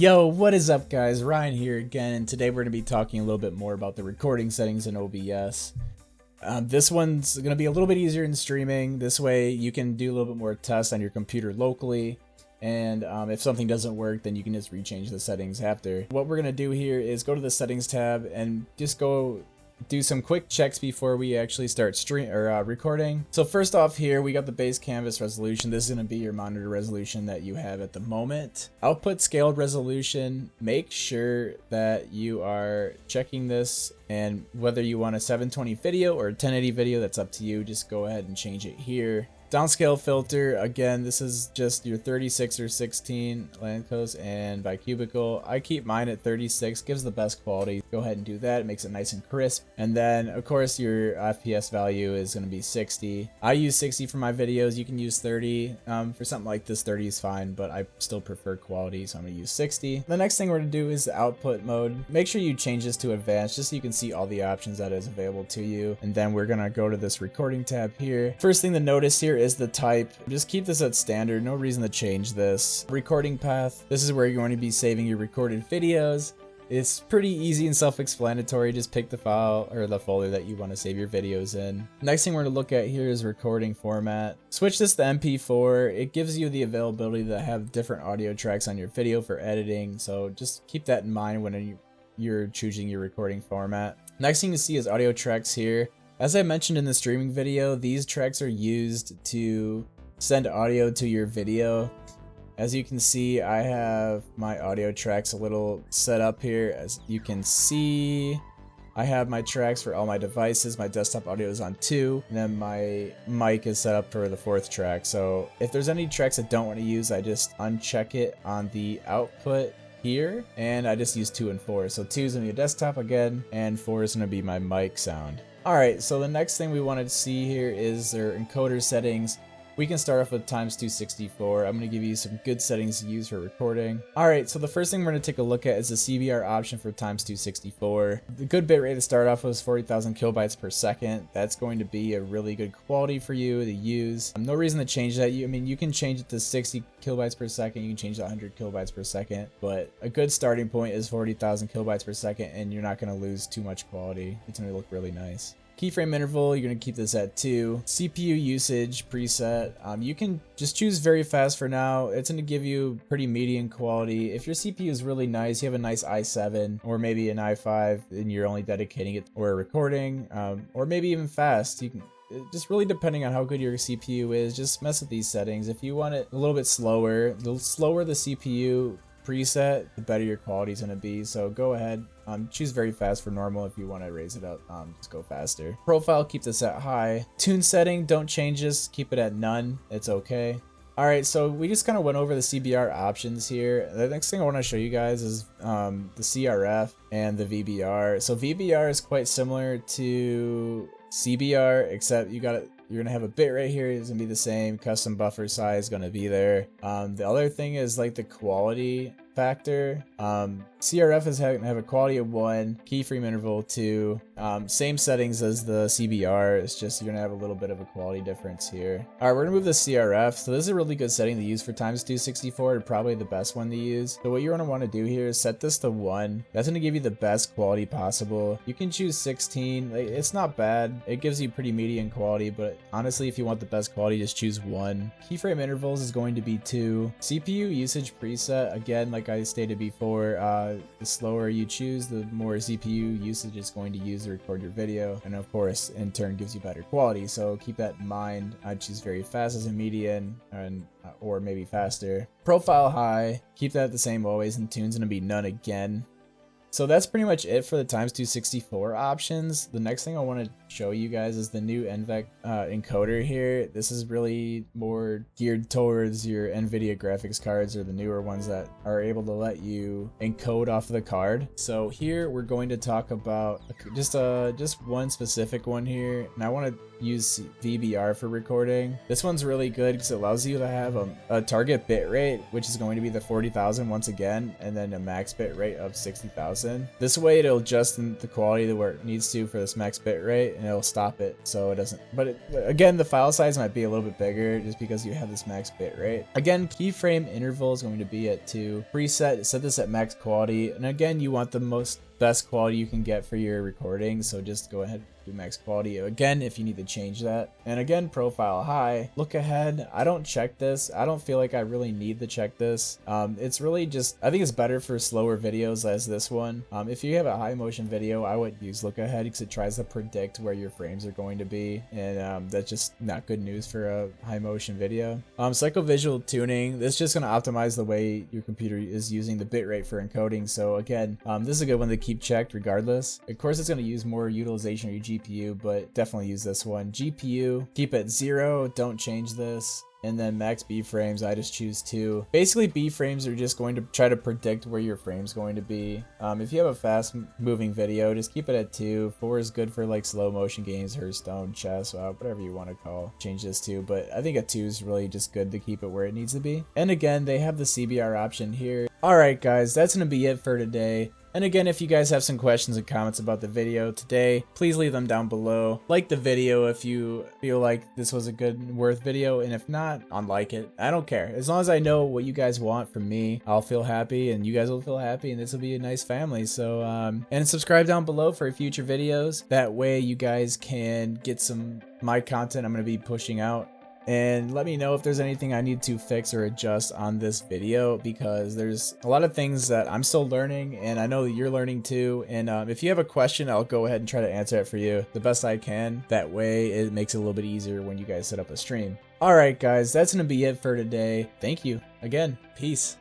Yo, what is up guys? Ryan here again, and today we're going to be talking a little bit more about the recording settings in OBS. This one's going to be a little bit easier in streaming. This way you can do a little bit more tests on your computer locally, and if something doesn't work, then you can just rechange the settings after. What we're going to do here is go to the settings tab and just go do some quick checks before we actually start recording. So first off here, we got the base canvas resolution. This is going to be your monitor resolution that you have at the moment. Output scaled resolution, make sure that you are checking this, and whether you want a 720 video or a 1080 video, that's up to you. Just go ahead and change it here. Downscale filter, again, this is just your 36 or 16 land coast and by cubicle. I keep mine at 36, gives the best quality. Go ahead and do that, it makes it nice and crisp. And then of course your FPS value is going to be 60. I use 60 for my videos. You can use 30. For something like this, 30 is fine, but I still prefer quality, so I'm going to use 60. The next thing we're going to do is the output mode. Make sure you change this to advanced just so you can see all the options that is available to you. And then we're going to go to this recording tab here. First thing to notice here is the type. Just keep this at standard, no reason to change this. Recording path, this is where you're going to be saving your recorded videos. It's pretty easy and self-explanatory. Just pick the file or the folder that you want to save your videos in. Next thing we're going to look at here is recording format. Switch this to MP4. It gives you the availability to have different audio tracks on your video for editing, so just keep that in mind when you're choosing your recording format. Next thing you see is audio tracks here. As I mentioned in the streaming video, these tracks are used to send audio to your video. As you can see, I have my audio tracks a little set up here. As you can see, I have my tracks for all my devices. My desktop audio is on 2, and then my mic is set up for the 4th track. So if there's any tracks I don't want to use, I just uncheck it on the output here, and I just use 2 and 4. So 2 is going to be a desktop again, and 4 is going to be my mic sound. Alright, so the next thing we wanted to see here is their encoder settings. We can start off with ×264. I'm going to give you some good settings to use for recording. Alright, so the first thing we're going to take a look at is the CBR option for ×264. The good bitrate to start off with is 40,000 kilobytes per second. That's going to be a really good quality for you to use. No reason to change that. You can change it to 60 kilobytes per second. You can change it to 100 kilobytes per second. But a good starting point is 40,000 kilobytes per second, and you're not going to lose too much quality. It's going to look really nice. Keyframe interval, you're going to keep this at 2. CPU usage preset, you can just choose very fast for now. It's going to give you pretty median quality. If your CPU is really nice, you have a nice i7 or maybe an i5 and you're only dedicating it for recording, or maybe even fast, you can just really depending on how good your CPU is, just mess with these settings. If you want it a little bit slower, the slower the CPU preset, the better your quality is going to be. So go ahead, choose very fast for normal. If you want to raise it up, just go faster. Profile, keep this at high. Tune setting, don't change this, keep it at none, it's okay. Alright, so we just kind of went over the CBR options here. The next thing I want to show you guys is the CRF and the VBR. So VBR is quite similar to CBR, except you're gonna have a bit right here. It's gonna be the same. Custom buffer size gonna be there. The other thing is like the quality factor. CRF is gonna have a quality of 1, keyframe interval 2. Same settings as the CBR. It's just you're gonna have a little bit of a quality difference here. Alright, we're gonna move the CRF. So this is a really good setting to use for ×264, and probably the best one to use. So what you're gonna want to do here is set this to 1. That's gonna give you the best quality possible. You can choose 16. It's not bad. It gives you pretty median quality, but honestly, if you want the best quality, just choose 1. Keyframe intervals is going to be 2. CPU usage preset, again, like I stated before, the slower you choose, the more CPU usage is going to use to record your video, and of course in turn gives you better quality, so keep that in mind. I'd choose very fast as a median, and or maybe faster. Profile high, keep that the same always, and tune's gonna be none again. So that's pretty much it for the ×264 options. The next thing I want to show you guys is the new NVENC encoder here. This is really more geared towards your NVIDIA graphics cards, or the newer ones that are able to let you encode off the card. So here we're going to talk about just one specific one here, and I want to use VBR for recording. This one's really good because it allows you to have a target bit rate, which is going to be the 40,000 once again, and then a max bit rate of 60,000. This way it'll adjust in the quality to where it needs to for this max bit rate, and it'll stop it so it doesn't. But again, the file size might be a little bit bigger just because you have this max bit rate. Again, keyframe interval is going to be at 2. Preset, set this at max quality, and again, you want the best quality you can get for your recording, so just go ahead and do max quality again if you need to change that. And again, profile high. Look ahead, I don't check this. I don't feel like I really need to check this. It's really just, I think it's better for slower videos as this one. If you have a high motion video, I would use look ahead because it tries to predict where your frames are going to be, and that's just not good news for a high motion video. Psychovisual tuning, this is just going to optimize the way your computer is using the bitrate for encoding. So again, this is a good one to keep checked regardless. Of course, it's going to use more utilization of your GPU, but definitely use this one. GPU, keep it 0, don't change this. And then max B frames, I just choose 2. Basically, B frames are just going to try to predict where your frame's going to be. If you have a fast moving video, just keep it at 2. 4 is good for like slow motion games, Hearthstone, chess, whatever you want to change this to. But I think a 2 is really just good to keep it where it needs to be. And again, they have the CBR option here. Alright guys, that's going to be it for today. And again, if you guys have some questions and comments about the video today, please leave them down below. Like the video if you feel like this was a good, worth video, and if not, unlike it. I don't care. As long as I know what you guys want from me, I'll feel happy, and you guys will feel happy, and this will be a nice family. So, and subscribe down below for future videos. That way you guys can get some my content I'm going to be pushing out. And let me know if there's anything I need to fix or adjust on this video, because there's a lot of things that I'm still learning, and I know that you're learning too. And if you have a question, I'll go ahead and try to answer it for you the best I can. That way it makes it a little bit easier when you guys set up a stream. Alright guys, that's going to be it for today. Thank you. Again, peace.